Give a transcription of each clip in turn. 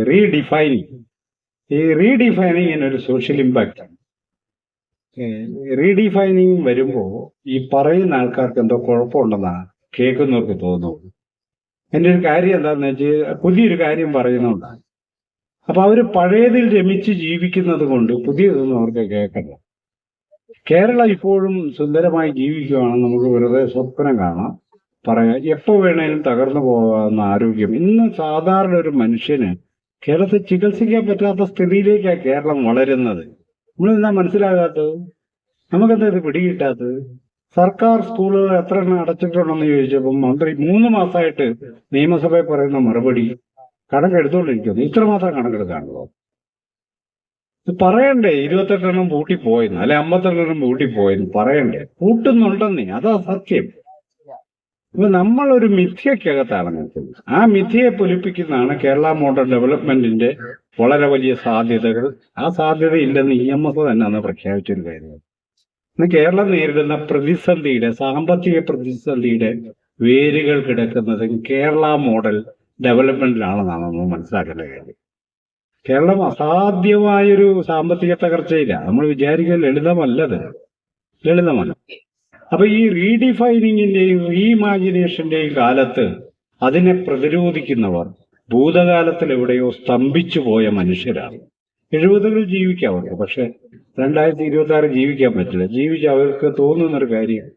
Redefining. ഈ റീഡിഫൈനിങ്ങിന് ഒരു social impact ആണ്. റീഡിഫൈനിങ് വരുമ്പോൾ ഈ പറയുന്ന ആൾക്കാർക്ക് എന്തോ കുഴപ്പമുണ്ടെന്നാണ് കേൾക്കുന്നവർക്ക് തോന്നുന്നത്. എൻ്റെ ഒരു കാര്യം എന്താണെന്ന് വെച്ചാൽ പുതിയൊരു കാര്യം പറയുന്നുണ്ടാണ്. അപ്പൊ അവര് പഴയതിൽ രമിച്ച് ജീവിക്കുന്നത് കൊണ്ട് പുതിയതൊന്നും അവർക്ക് കേൾക്കണ്ട. കേരളം ഇപ്പോഴും സുന്ദരമായി ജീവിക്കുകയാണെന്ന് നമുക്ക് വെറുതെ സ്വപ്നം കാണാം, പറയാം. എപ്പോൾ വേണേലും തകർന്നു പോകാവുന്ന ആരോഗ്യം. ഇന്ന് സാധാരണ ഒരു മനുഷ്യന് കേരളത്തിൽ ചികിത്സിക്കാൻ പറ്റാത്ത സ്ഥിതിയിലേക്കാണ് കേരളം വളരുന്നത്. നമ്മളെന്താ മനസ്സിലാകാത്തത്? നമുക്കെന്താ ഇത് പിടികിട്ടാത്തത്? സർക്കാർ സ്കൂളുകൾ എത്ര എണ്ണം അടച്ചിട്ടുണ്ടെന്ന് ചോദിച്ചപ്പോൾ മന്ത്രി 3 മാസമായിട്ട് നിയമസഭയിൽ പറയുന്ന മറുപടി കണക്കെടുത്തോണ്ടിരിക്കുന്നു. ഇത്രമാത്രം കണക്കെടുക്കാണല്ലോ. ഇത് പറയണ്ടേ 28 എണ്ണം പൂട്ടിപ്പോയെന്ന്, അല്ലെ 52 എണ്ണം പൂട്ടിപ്പോയെന്ന് പറയണ്ടേ? പൂട്ടുന്നുണ്ടെന്നേ, അതാ സത്യം. അപ്പൊ നമ്മളൊരു മിഥ്യക്കകത്താണ് നിൽക്കുന്നത്. ആ മിഥ്യയെ പൊലിപ്പിക്കുന്നതാണ് കേരള മോഡൽ ഡെവലപ്മെന്റിന്റെ വളരെ വലിയ സാധ്യതകൾ. ആ സാധ്യത ഇല്ലെന്ന് EMS തന്നെ അന്ന് പ്രഖ്യാപിച്ചൊരു കാര്യം. ഇന്ന് കേരളം നേരിടുന്ന പ്രതിസന്ധിയുടെ, സാമ്പത്തിക പ്രതിസന്ധിയുടെ വേരുകൾ കിടക്കുന്നത് കേരള മോഡൽ ഡെവലപ്മെന്റിലാണെന്നാണ് നമ്മൾ മനസ്സിലാക്കേണ്ട കാര്യം. കേരളം അസാധ്യമായൊരു സാമ്പത്തിക തകർച്ചയില്ല. നമ്മൾ വിചാരിക്കാൻ ലളിതമല്ലത്, ലളിതമല്ല. അപ്പൊ ഈ റീഡിഫൈനിങ്ങിന്റെയും റീഇമാജിനേഷന്റെയും കാലത്ത് അതിനെ പ്രതിരോധിക്കുന്നവർ ഭൂതകാലത്തിൽ എവിടെയോ സ്തംഭിച്ചു പോയ മനുഷ്യരാണ്. 70കളിൽ ജീവിക്കാം അവർക്ക്, പക്ഷെ 2026 ജീവിക്കാൻ പറ്റില്ല. ജീവിച്ച് അവർക്ക് തോന്നുന്നൊരു കാര്യം,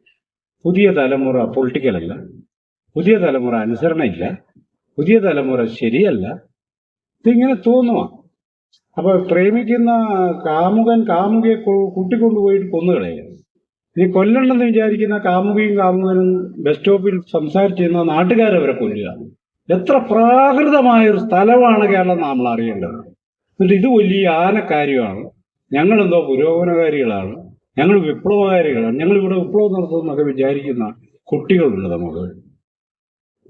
പുതിയ തലമുറ പൊളിറ്റിക്കലല്ല, പുതിയ തലമുറ അനുസരണയില്ല, പുതിയ തലമുറ ശരിയല്ല, ഇതിങ്ങനെ തോന്നുക. അപ്പൊ പ്രേമിക്കുന്ന കാമുകൻ കാമുകിയെ കൂട്ടിക്കൊണ്ടുപോയിട്ട് കൊന്നുകളയുക. ഇനി കൊല്ലണ്ടെന്ന് വിചാരിക്കുന്ന കാമുകിയും കാമുകനും ബസ് സ്റ്റോപ്പിൽ സംസാരിച്ചിരുന്ന നാട്ടുകാരവരെ കൊല്ലുക. എത്ര പ്രാകൃതമായൊരു സ്ഥലമാണ് കേരളം നമ്മൾ അറിയേണ്ടത്. എന്നിട്ട് ഇത് വലിയ ആനക്കാര്യമാണ്. ഞങ്ങളെന്തോ പുരോഗമനകാരികളാണ്, ഞങ്ങൾ വിപ്ലവകാരികളാണ്, ഞങ്ങളിവിടെ വിപ്ലവം നടത്തുമെന്നൊക്കെ വിചാരിക്കുന്ന കുട്ടികളുണ്ട് നമുക്ക്.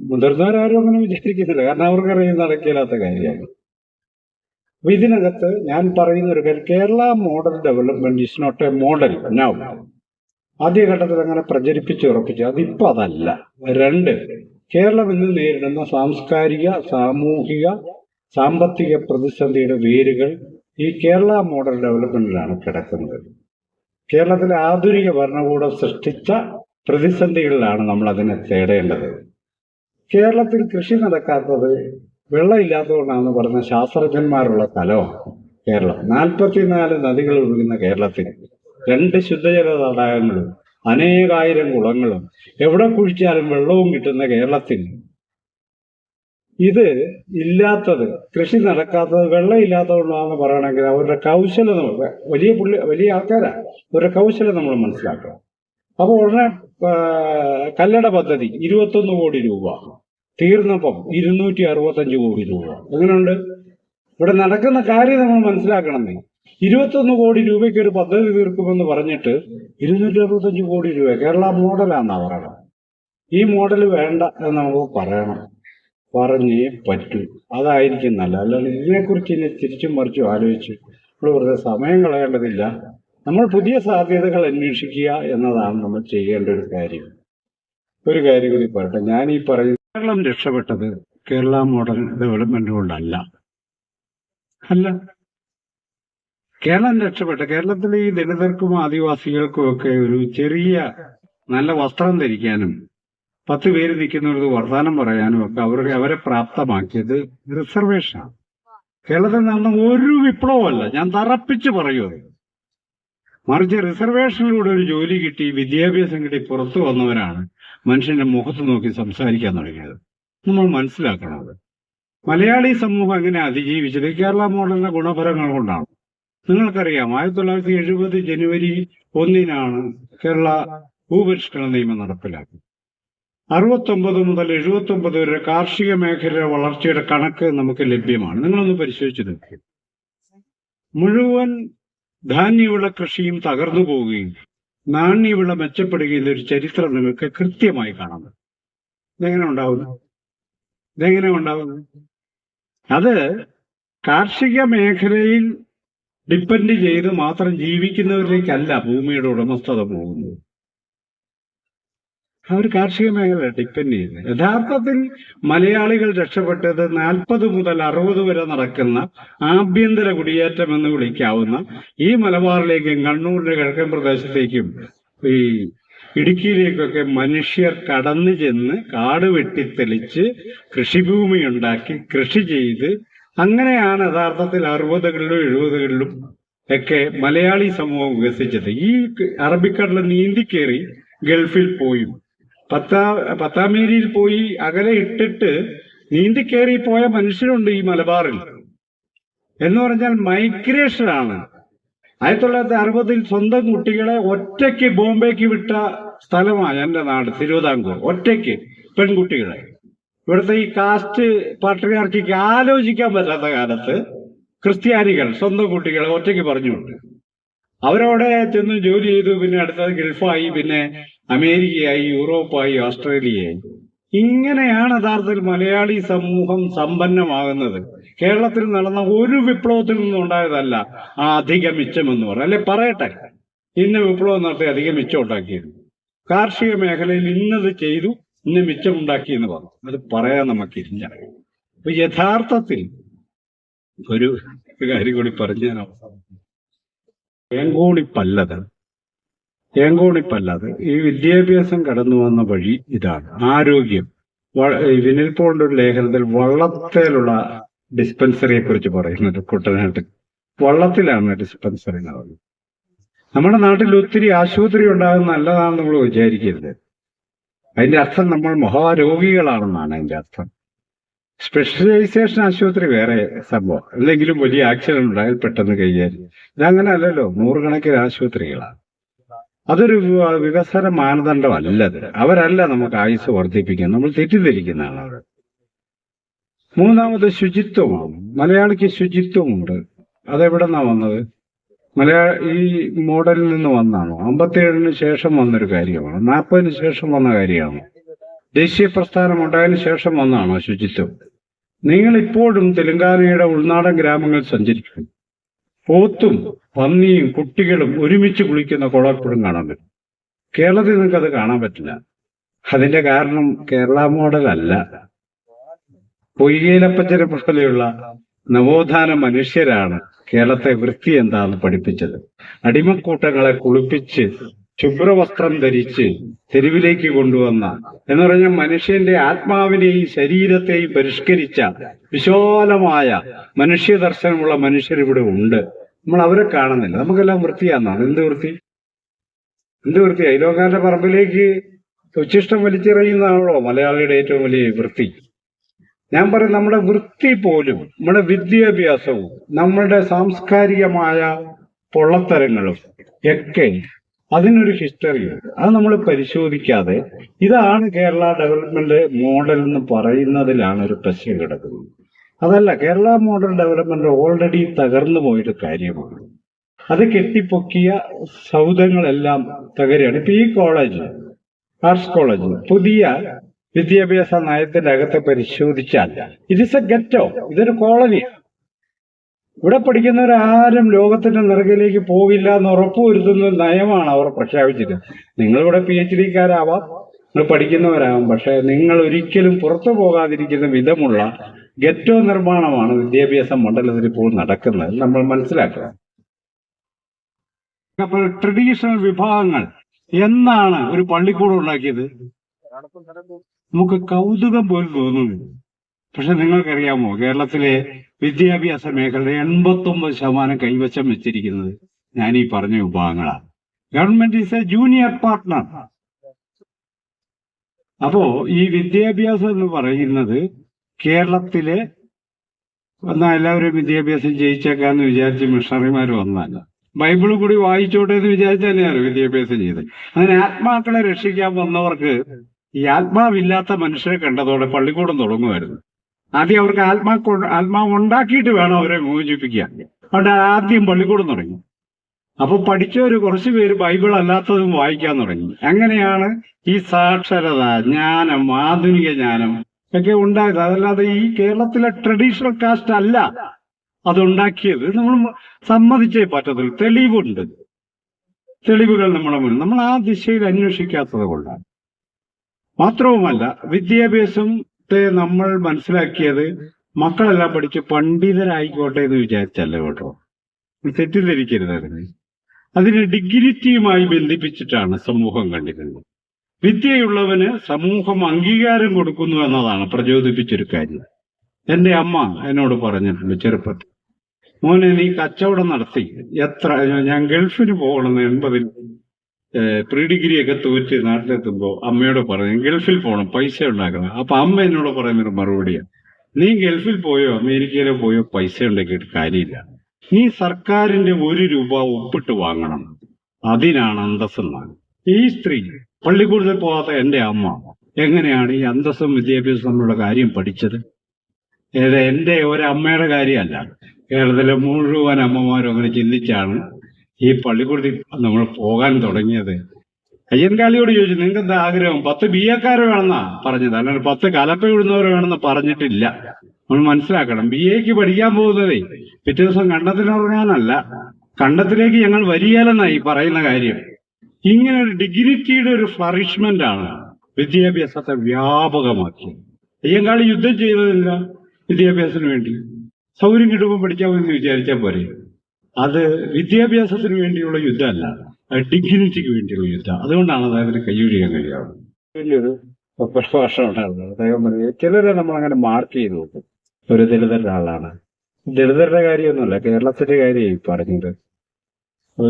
മുതിർന്നവരാരും അങ്ങനെ വിചാരിക്കുന്നില്ല, കാരണം അവർക്കറിയാൻ നടക്കില്ലാത്ത കാര്യമാണ്. അപ്പൊ ഇതിനകത്ത് ഞാൻ പറയുന്ന ഒരു കാര്യം, Kerala model development is not a model now. ആദ്യഘട്ടത്തിൽ അങ്ങനെ പ്രചരിപ്പിച്ചുറപ്പിച്ചു, അതിപ്പോ അതല്ല. 2, കേരളം ഇന്ന് നേരിടുന്ന സാംസ്കാരിക, സാമൂഹിക, സാമ്പത്തിക പ്രതിസന്ധിയുടെ വേരുകൾ ഈ കേരള മോഡൽ ഡെവലപ്മെന്റിലാണ് കിടക്കുന്നത്. കേരളത്തിലെ ആധുനിക ഭരണകൂടം സൃഷ്ടിച്ച പ്രതിസന്ധികളിലാണ് നമ്മൾ അതിനെ തേടേണ്ടത്. കേരളത്തിൽ കൃഷി നടക്കാത്തത് വെള്ളമില്ലാത്തതുകൊണ്ടാണെന്ന് പറഞ്ഞ ശാസ്ത്രജ്ഞന്മാരുള്ള സ്ഥലമാണ് കേരളം. 44 നദികൾ ഒഴുകുന്ന കേരളത്തിൽ 2 ശുദ്ധജല തടാകങ്ങളും അനേകായിരം കുളങ്ങളും എവിടെ കുഴിച്ചാലും വെള്ളവും കിട്ടുന്ന കേരളത്തിൽ ഇത് ഇല്ലാത്തത്, കൃഷി നടക്കാത്തത് വെള്ളം ഇല്ലാത്തതുകൊണ്ടാണെന്ന് പറയണമെങ്കിൽ അവരുടെ കൗശലം, വലിയ ആൾക്കാരാണ്, അവരുടെ കൗശലം നമ്മൾ മനസ്സിലാക്കണം. അപ്പോൾ ഉടനെ കല്ലട പദ്ധതി 21 കോടി രൂപ തീർന്നപ്പം 265 കോടി രൂപ. എങ്ങനെയുണ്ട്? ഇവിടെ നടക്കുന്ന കാര്യം നമ്മൾ മനസ്സിലാക്കണമെന്നേ. 21 കോടി രൂപയ്ക്ക് ഒരു പദ്ധതി തീർക്കുമെന്ന് പറഞ്ഞിട്ട് 265 കോടി രൂപ കേരള മോഡലാന്നാ പറയണം. ഈ മോഡൽ വേണ്ട എന്ന് നമുക്ക് പറയണം, പറഞ്ഞേ പറ്റൂ. അതായിരിക്കും നല്ല. അല്ലാണ്ട് ഇതിനെക്കുറിച്ച് ഇനി തിരിച്ചും മറിച്ചും ആലോചിച്ച് നമ്മൾ വെറുതെ സമയം കളയേണ്ടതില്ല. നമ്മൾ പുതിയ സാധ്യതകൾ അന്വേഷിക്കുക എന്നതാണ് നമ്മൾ ചെയ്യേണ്ട ഒരു കാര്യം. ഒരു കാര്യം കൂടി പറയട്ടെ, ഞാൻ ഈ പറയുന്ന കേരളം രക്ഷപ്പെട്ടത് കേരള മോഡൽ ഡെവലപ്മെന്റ് കൊണ്ടല്ല. കേരളം രക്ഷപ്പെട്ട, കേരളത്തിലെ ഈ ദളിതർക്കും ആദിവാസികൾക്കും ഒക്കെ ഒരു ചെറിയ നല്ല വസ്ത്രം ധരിക്കാനും 10 പേര് നിൽക്കുന്നവർക്ക് വർത്തമാനം പറയാനും ഒക്കെ അവരെ പ്രാപ്തമാക്കിയത് റിസർവേഷനാണ്. കേരളത്തിൽ നടന്ന ഒരു വിപ്ലവമല്ല, ഞാൻ തറപ്പിച്ച് പറയുന്നത്. മറിച്ച് റിസർവേഷനിലൂടെ ഒരു ജോലി കിട്ടി, വിദ്യാഭ്യാസം കിട്ടി പുറത്തു വന്നവരാണ് മനുഷ്യന്റെ മുഖത്ത് നോക്കി സംസാരിക്കാൻ തുടങ്ങിയത്. നമ്മൾ മനസ്സിലാക്കണത് മലയാളി സമൂഹം എങ്ങനെ അതിജീവിച്ചത് കേരള മോഡലിന്റെ ഗുണഫലങ്ങൾ കൊണ്ടാണ്. നിങ്ങൾക്കറിയാം, 1970 ജനുവരി 1 കേരള ഭൂപരിഷ്കരണ നിയമം നടപ്പിലാക്കി. 69 മുതൽ 79 വരെ കാർഷിക മേഖലയിലെ വളർച്ചയുടെ കണക്ക് നമുക്ക് ലഭ്യമാണ്. നിങ്ങളൊന്ന് പരിശോധിച്ച് നോക്കി. മുഴുവൻ ധാന്യവിള കൃഷിയും തകർന്നു പോവുകയും നാണ്യവിള മെച്ചപ്പെടുകയും ഒരു ചരിത്രം നിങ്ങൾക്ക് കൃത്യമായി കാണാം. ഇതെങ്ങനെ ഉണ്ടാവുന്നു? അത് കാർഷിക മേഖലയിൽ ഡിപ്പെൻഡ് ചെയ്ത് മാത്രം ജീവിക്കുന്നവരിലേക്കല്ല ഭൂമിയുടെ ഉടമസ്ഥത പോകുന്നത്. അവർ കാർഷിക മേഖല ഡിപ്പെൻഡ് ചെയ്യുന്നത്. യഥാർത്ഥത്തിൽ മലയാളികൾ രക്ഷപ്പെട്ടത് 40 മുതൽ 60 വരെ നടക്കുന്ന ആഭ്യന്തര കുടിയേറ്റം എന്ന് വിളിക്കാവുന്ന ഈ മലബാറിലേക്കും കണ്ണൂരിന്റെ കിഴക്കൻ പ്രദേശത്തേക്കും ഈ ഇടുക്കിയിലേക്കൊക്കെ മനുഷ്യർ കടന്നു ചെന്ന് കാട് വെട്ടിത്തെളിച്ച് കൃഷിഭൂമി ഉണ്ടാക്കി കൃഷി ചെയ്ത് അങ്ങനെയാണ് യഥാർത്ഥത്തിൽ 60കളിലും 70കളിലും ഒക്കെ മലയാളി സമൂഹം വികസിച്ചത്. ഈ അറബിക്കടൽ നീന്തിക്കേറി ഗൾഫിൽ പോയും പത്താമേരിയിൽ പോയി അകലെ ഇട്ടിട്ട് നീന്തിക്കേറി പോയ മനുഷ്യരുണ്ട് ഈ മലബാറിൽ. എന്ന് പറഞ്ഞാൽ മൈഗ്രേഷനാണ്. 1960 സ്വന്തം കുട്ടികളെ ഒറ്റയ്ക്ക് ബോംബെക്ക് വിട്ട സ്ഥലമാണ് എന്റെ നാട് തിരുവിതാംകൂർ. ഒറ്റയ്ക്ക് പെൺകുട്ടികളെ ഇവിടുത്തെ ഈ കാസ്റ്റ് പാട്രിയാർക്കിക്ക് ആലോചിക്കാൻ പറ്റാത്ത കാലത്ത് ക്രിസ്ത്യാനികൾ സ്വന്തം കുട്ടികളെ ഒറ്റയ്ക്ക് പറഞ്ഞുകൊണ്ട് അവരവിടെ ചെന്ന് ജോലി ചെയ്തു. പിന്നെ അടുത്തത് ഗൾഫായി, പിന്നെ അമേരിക്കയായി, യൂറോപ്പായി, ഓസ്ട്രേലിയയായി. ഇങ്ങനെയാണ് യഥാർത്ഥത്തിൽ മലയാളി സമൂഹം സമ്പന്നമാകുന്നത്. കേരളത്തിൽ നടന്ന ഒരു വിപ്ലവത്തിൽ നിന്നും ഉണ്ടായതല്ല ആ അധിക മിച്ചം എന്ന് പറയാം. അല്ലെ പറയട്ടെ, ഇന്ന വിപ്ലവം നടത്തി അധിക മിച്ചം ഉണ്ടാക്കിയിരുന്നു, കാർഷിക മേഖലയിൽ ഇന്നത് ചെയ്തു, ഇന്ന് മിച്ചം ഉണ്ടാക്കി എന്ന് പറഞ്ഞു. അത് പറയാൻ നമുക്കില്ല. അപ്പൊ യഥാർത്ഥത്തിൽ ഒരു കാര്യം കൂടി പറഞ്ഞു ഞാൻ അവസാനം. ഏങ്കോണിപ്പല്ലത് ഈ വിദ്യാഭ്യാസം കടന്നു വന്ന വഴി ഇതാണ്. ആരോഗ്യം. വിനിൽ പോളിന്റെ ഒരു ലേഖനത്തിൽ വള്ളത്തേലുള്ള ഡിസ്പെൻസറിയെ കുറിച്ച് പറയുന്നുണ്ട്. കുട്ടനാട്ടിൽ വള്ളത്തിലാണ് ഡിസ്പെൻസറി എന്ന് പറയുന്നത്. നമ്മുടെ നാട്ടിൽ ഒത്തിരി ആശുപത്രി ഉണ്ടാകുന്ന നല്ലതാണെന്ന് നമ്മൾ വിചാരിക്കരുത്. അതിന്റെ അർത്ഥം നമ്മൾ മഹാരോഗികളാണെന്നാണ് അതിന്റെ അർത്ഥം. സ്പെഷ്യലൈസേഷൻ ആശുപത്രി വേറെ സംഭവം. എന്തെങ്കിലും വലിയ ആക്സിഡന്റ് ഉണ്ടായാൽ പെട്ടെന്ന് കൈകാര്യം. ഇതങ്ങനെ അല്ലല്ലോ, നൂറുകണക്കിന് ആശുപത്രികളാണ്. അതൊരു വികസന മാനദണ്ഡമല്ലത്. അവരല്ല നമുക്ക് ആയുസ് വർദ്ധിപ്പിക്കുന്നത്, നമ്മൾ തെറ്റിദ്ധരിക്കുന്നതാണ് അവർ. മൂന്നാമത് ശുചിത്വമാണ്. മലയാളിക്ക് ശുചിത്വമുണ്ട്. അതെവിടെ നിന്നാണ് വന്നത്? ഈ മോഡലിൽ നിന്ന് വന്നാണോ? 57-ന് ശേഷം വന്നൊരു കാര്യമാണ്? 40-ന് ശേഷം വന്ന കാര്യമാണോ? ദേശീയ പ്രസ്ഥാനം ഉണ്ടായതിനു ശേഷം വന്നാണോ ശുചിത്വം? നിങ്ങൾ ഇപ്പോഴും തെലങ്കാനയുടെ ഉൾനാടൻ ഗ്രാമങ്ങൾ സഞ്ചരിക്കും. പോത്തും പന്നിയും കുട്ടികളും ഒരുമിച്ച് കുളിക്കുന്ന കുളപ്പുഴം കാണാൻ പറ്റും. കേരളത്തിൽ നിങ്ങൾക്കത് കാണാൻ പറ്റില്ല. അതിന്റെ കാരണം കേരള മോഡൽ അല്ല. പൊയ്കയിലപ്പച്ചനെ പോലെയുള്ള നവോത്ഥാന മനുഷ്യരാണ് കേരളത്തെ വൃത്തി എന്താണെന്ന് പഠിപ്പിച്ചത്. അടിമക്കൂട്ടങ്ങളെ കുളിപ്പിച്ച് ശുഭ്രവസ്ത്രം ധരിച്ച് തെരുവിലേക്ക് കൊണ്ടുവന്ന, എന്ന് പറഞ്ഞാൽ മനുഷ്യന്റെ ആത്മാവിനെയും ശരീരത്തെയും പരിഷ്കരിച്ച വിശാലമായ മനുഷ്യ ദർശനമുള്ള മനുഷ്യരിവിടെ ഉണ്ട്. നമ്മൾ അവരെ കാണുന്നില്ല. നമുക്കെല്ലാം വൃത്തിയാന്നാണ്. എന്ത് വൃത്തി? അയലോക്കാരന്റെ പറമ്പിലേക്ക് ഉച്ഛിഷ്ടം വലിച്ചെറിയുന്നതാണല്ലോ മലയാളിയുടെ ഏറ്റവും വലിയ വൃത്തി. ഞാൻ പറയും, നമ്മുടെ വൃത്തി പോലും, നമ്മുടെ വിദ്യാഭ്യാസവും, നമ്മുടെ സാംസ്കാരികമായ പൊള്ളത്തരങ്ങളും ഒക്കെ അതിനൊരു ഹിസ്റ്ററിയുണ്ട്. അത് നമ്മൾ പരിശോധിക്കാതെ ഇതാണ് കേരള ഡെവലപ്മെന്റ് മോഡൽ എന്ന് പറയുന്നതിലാണ് ഒരു പ്രശ്നം കിടക്കുന്നത്. അതല്ല, കേരള മോഡൽ ഡെവലപ്മെന്റ് ഓൾറെഡി തകർന്നു പോയൊരു കാര്യമാണ്. അത് കെട്ടിപ്പൊക്കിയ സൗധങ്ങളെല്ലാം തകരുകയാണ്. ഇപ്പൊ ഈ കോളേജ്, ആർട്സ് കോളേജ്, പുതിയ വിദ്യാഭ്യാസ നയത്തിന്റെ അകത്തെ പരിശോധിച്ചാൽ ഇത് ഇസ് എ ഗെറ്റോ, ഇതൊരു കോളനിയാണ്. ഇവിടെ പഠിക്കുന്നവരാരും ലോകത്തിന്റെ നിറകിലേക്ക് പോകില്ല എന്ന് ഉറപ്പുവരുത്തുന്ന നയമാണ് അവർ പ്രഖ്യാപിച്ചത്. നിങ്ങളിവിടെ PhD-കാരാവാം, നിങ്ങൾ പഠിക്കുന്നവരാകാം, പക്ഷെ നിങ്ങൾ ഒരിക്കലും പുറത്തു പോകാതിരിക്കുന്ന വിധമുള്ള ഗെറ്റോ നിർമ്മാണമാണ് വിദ്യാഭ്യാസ മണ്ഡലത്തിൽ ഇപ്പോൾ നടക്കുന്നത്. നമ്മൾ മനസ്സിലാക്കുക. അപ്പോൾ ട്രഡീഷണൽ വിഭാഗങ്ങൾ എന്നാണ് ഒരു പള്ളിക്കൂടം ഉണ്ടാക്കിയത്? നമുക്ക് കൗതുകം പോലും തോന്നുന്നു. പക്ഷെ നിങ്ങൾക്കറിയാമോ, കേരളത്തിലെ വിദ്യാഭ്യാസ മേഖലയുടെ 89% കൈവശം വെച്ചിരിക്കുന്നത് ഞാൻ ഈ പറഞ്ഞ വിഭാഗങ്ങളാണ്. Government is a junior partner. അപ്പോ ഈ വിദ്യാഭ്യാസം എന്ന് പറയുന്നത് കേരളത്തിലെ എല്ലാവരും വിദ്യാഭ്യാസം ജയിച്ചേക്കാന്ന് വിചാരിച്ച് മിഷണറിമാർ വന്നല്ല. ബൈബിൾ കൂടി വായിച്ചോട്ടെ എന്ന് വിചാരിച്ചു തന്നെയാണ് വിദ്യാഭ്യാസം ചെയ്തത്. അങ്ങനെ ആത്മാക്കളെ രക്ഷിക്കാൻ വന്നവർക്ക് ഈ ആത്മാവില്ലാത്ത മനുഷ്യരെ കണ്ടതോടെ പള്ളിക്കൂടം തുടങ്ങുമായിരുന്നു. ആദ്യം അവർക്ക് ആത്മാവ് ഉണ്ടാക്കിയിട്ട് വേണം അവരെ മോചിപ്പിക്കാൻ. അവിടെ ആദ്യം പള്ളിക്കൂടം തുടങ്ങി. അപ്പൊ പഠിച്ചവര് കുറച്ചു പേര് ബൈബിൾ അല്ലാത്തതും വായിക്കാൻ തുടങ്ങി. അങ്ങനെയാണ് ഈ സാക്ഷരത, ജ്ഞാനം, ആധുനിക ജ്ഞാനം ഒക്കെ ഉണ്ടായത്. അതല്ലാതെ ഈ കേരളത്തിലെ ട്രഡീഷണൽ കാസ്റ്റ് അല്ല അതുണ്ടാക്കിയത്. നമ്മൾ സമ്മതിച്ചേ പറ്റത്തുള്ളൂ. തെളിവുണ്ട്, തെളിവുകൾ നമ്മുടെ മുന്നിൽ. നമ്മൾ ആ ദിശയിൽ അന്വേഷിക്കാത്തത് കൊണ്ടാണ്. മാത്രവുമല്ല, വിദ്യാഭ്യാസത്തെ നമ്മൾ മനസ്സിലാക്കിയത് മക്കളെല്ലാം പഠിച്ച് പണ്ഡിതരായിക്കോട്ടെ എന്ന് വിചാരിച്ചല്ല കേട്ടോ. തെറ്റിദ്ധരിക്കരുത് അതിന് ഡിഗ്നിറ്റിയുമായി ബന്ധിപ്പിച്ചിട്ടാണ് സമൂഹം കണ്ടിരുന്നത്. വിദ്യയുള്ളവന് സമൂഹം അംഗീകാരം കൊടുക്കുന്നു എന്നതാണ് പ്രചോദിപ്പിച്ചൊരു കാര്യം. എന്റെ അമ്മ എന്നോട് പറഞ്ഞിട്ടുണ്ട് ചെറുപ്പത്തിൽ, മോനെ നീ കച്ചവടം നടത്തി ഞാൻ ഗൾഫിന് പോകണമെന്ന് 80-ൽ പ്രീ ഡിഗ്രി ഒക്കെ തോറ്റ് നാട്ടിലെത്തുമ്പോ അമ്മയോട് പറഞ്ഞു ഗൾഫിൽ പോകണം, പൈസ ഉണ്ടാക്കണം. അപ്പൊ അമ്മ എന്നോട് പറയുന്നൊരു മറുപടിയാണ്, നീ ഗൾഫിൽ പോയോ അമേരിക്കയിലോ പോയോ പൈസ ഉണ്ടാക്കിയിട്ട് കാര്യമില്ല, നീ സർക്കാരിന്റെ 1 രൂപ ഒപ്പിട്ട് വാങ്ങണം, അതിനാണ് അന്തസ്സെന്നാണ്. ഈ സ്ത്രീ പള്ളിക്കൂടത്തിൽ പോകാത്ത എന്റെ അമ്മ എങ്ങനെയാണ് ഈ അന്തസ്സും വിദ്യാഭ്യാസം തമ്മിലുള്ള കാര്യം പഠിച്ചത്? എന്റെ ഒരമ്മയുടെ കാര്യമല്ല, കേരളത്തിലെ മുഴുവൻ അമ്മമാരും അങ്ങനെ ചിന്തിച്ചാണ് ഈ പള്ളിക്കൂടത്തിൽ നമ്മൾ പോകാൻ തുടങ്ങിയത്. അയ്യൻകാളിയോട് ചോദിച്ചു, നിങ്ങൾക്ക് എന്താ ആഗ്രഹം? 10 BA-ക്കാരെ വേണമെന്നാ പറഞ്ഞത്, അല്ലാണ്ട് 10 കലപ്പ വിടുന്നവരെ വേണമെന്ന് പറഞ്ഞിട്ടില്ല. നമ്മൾ മനസ്സിലാക്കണം, BA-ക്ക് പഠിക്കാൻ പോകുന്നതേ പിറ്റേ ദിവസം കണ്ടത്തിനിറങ്ങാനല്ല, കണ്ടത്തിലേക്ക് ഞങ്ങൾ വരികയില്ലെന്നായി പറയുന്ന കാര്യം. ഇങ്ങനെ ഒരു ഡിഗ്നിറ്റിയുടെ ഒരു ഫ്ലറിഷ്മെന്റ് ആണ് വിദ്യാഭ്യാസത്തെ വ്യാപകമാക്കിയത്. അയ്യങ്കാളി യുദ്ധം ചെയ്തതില്ല വിദ്യാഭ്യാസത്തിന് വേണ്ടി, സൗകര്യം കിട്ടുമ്പോൾ പഠിക്കാമെന്ന് വിചാരിച്ചാൽ പോരെ. അത് വിദ്യാഭ്യാസത്തിന് വേണ്ടിയുള്ള യുദ്ധമല്ല, ഡിഗ്നിറ്റിക്ക് വേണ്ടിയുള്ള യുദ്ധം. അതുകൊണ്ടാണ് അദ്ദേഹത്തിന് കൈയൊഴിയാൻ കഴിയാവുന്നത്. വലിയൊരു പ്രഭാഷണം ഉണ്ടായിരുന്നത്. അദ്ദേഹം പറഞ്ഞു, ചിലരെ നമ്മൾ അങ്ങനെ മാർക്ക് ചെയ്ത് നോക്കും, ഒരു ദളിതരുടെ ആളാണ്. ദളിതരുടെ കാര്യമൊന്നുമല്ല, കേരളത്തിന്റെ കാര്യമായി പറഞ്ഞത്.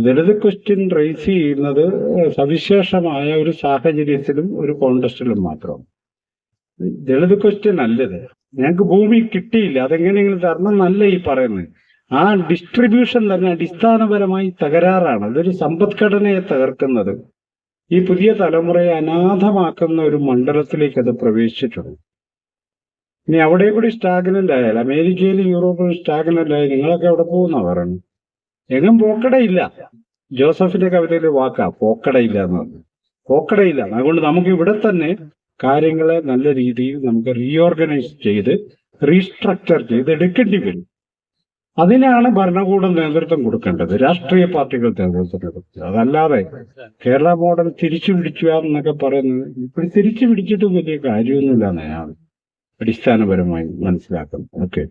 ദളിത് ക്വസ്റ്റ്യൻ റേസ് ചെയ്യുന്നത് സവിശേഷമായ ഒരു സാഹചര്യത്തിലും ഒരു കോണ്ടസ്റ്റിലും മാത്രം. ദളിത് ക്വസ്റ്റ്യൻ അല്ലത്. ഞങ്ങൾക്ക് ഭൂമി കിട്ടിയില്ല, അതെങ്ങനെയെങ്കിലും തരണം എന്നല്ല ഈ പറയുന്നത്. ആ ഡിസ്ട്രിബ്യൂഷൻ തന്നെ അടിസ്ഥാനപരമായി തകരാറാണ്. അതൊരു സമ്പദ്ഘടനയെ തകർക്കുന്നത്, ഈ പുതിയ തലമുറയെ അനാഥമാക്കുന്ന ഒരു മണ്ഡലത്തിലേക്ക് അത് പ്രവേശിച്ചിട്ടുണ്ട്. ഇനി അവിടെ കൂടി സ്റ്റാഗ്നന്റ് ആയാൽ, അമേരിക്കയിലും യൂറോപ്പിലും സ്റ്റാഗ്നന്റ് ആയാൽ നിങ്ങളൊക്കെ അവിടെ പോകുന്ന പറയുന്നു. എങ്ങും പോക്കടയില്ല. ജോസഫിന്റെ കവിതയിലെ വാക്കാ പോക്കടയില്ല എന്ന് പറഞ്ഞു. പോക്കടയില്ല. അതുകൊണ്ട് നമുക്ക് ഇവിടെ തന്നെ കാര്യങ്ങളെ നല്ല രീതിയിൽ നമുക്ക് റീഓർഗനൈസ് ചെയ്ത് റീസ്ട്രക്ചർ ചെയ്ത് എടുക്കേണ്ടി വരും. അതിനാണ് ഭരണകൂടം നേതൃത്വം കൊടുക്കേണ്ടത്, രാഷ്ട്രീയ പാർട്ടികൾ നേതൃത്വം കൊടുക്കുക. അതല്ലാതെ കേരള മോഡൽ തിരിച്ചു പിടിക്കുക എന്നൊക്കെ പറയുന്നത് ഇപ്പോൾ തിരിച്ചു പിടിച്ചിട്ടും വലിയ കാര്യമൊന്നുമില്ല എന്നാണ് അടിസ്ഥാനപരമായി മനസ്സിലാക്കുന്നത്. ഓക്കെ.